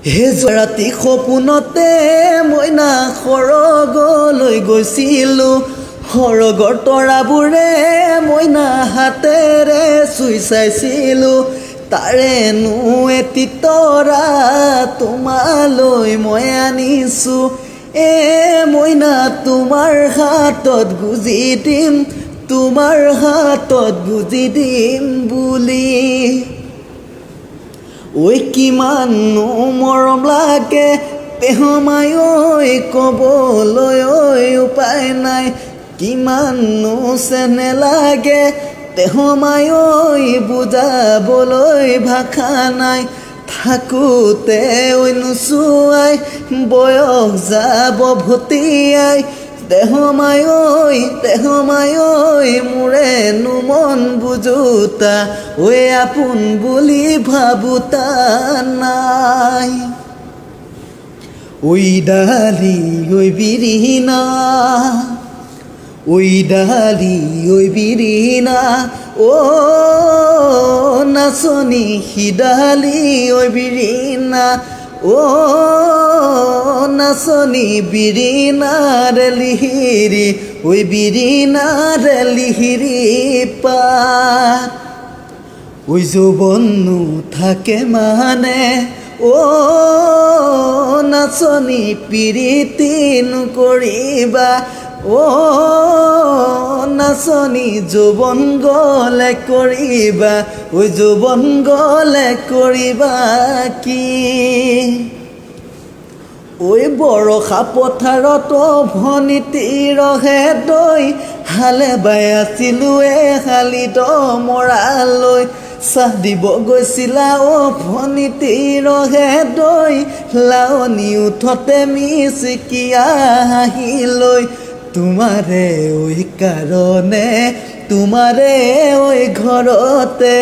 হে ৰাতি সপোনতে মইনা সৰগলৈ গৈছিলোঁ সৰগৰ তৰাবোৰে মইনা হাতেৰে চুই চাইছিলোঁ তাৰেনো এটি তৰা তোমালৈ মই আনিছোঁ মইনা তোমাৰ হাতত গুজি দিম তোমাৰ হাতত গুজি দিম বুলি ঐ কিমানো মৰম লাগে পেহমাই ঐ ক'বলৈ উপায় নাই কিমানো চেনে লাগে পেহমাই ঐ বুজাবলৈ ভাষা নাই থাকোঁতে নোচোৱাই বয়স যাব ভটিয়াই দেহমাই মোৰেনো মন বুজোতা ঐ আপোন বুলি ভাবোতা নাই ঐ ডালি ঐ বিৰিণা ঐ ডালি ঐ বিৰিণা নাচনী সিডালি ঐ বিৰিণা নাচনী বিৰিণাৰে লিহিৰি ঐ বিৰিণাৰে লিহিৰি পাত ঐ যৌৱনো থাকে মানে নাচনী প্ৰীতি নকৰিবা নাচনী যৌৱন গ'লে কৰিবা ঐ যৌৱন গ'লে কৰিবা কি ঐ বৰষা পথাৰত ভনীতিৰহে দৈ হালে বাই আছিলোঁ শালিত মৰালৈ চাহ দিব গৈছিলা ভনীতিৰহে দৈ লাৱনী উঠতে মিচিকিয়া হাঁহিলৈ তোমাৰে কাৰণে তোমাৰে ঘৰতে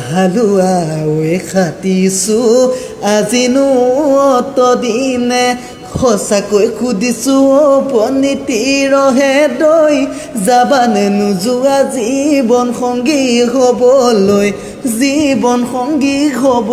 হালোৱা খাটিছোঁ আজিনো অতদিনে সঁচাকৈ সুধিছোঁ ভনীতিৰহে দৈ যাবানে নোযোৱা জীৱন সংগী হ'বলৈ জীৱন সংগী হ'ব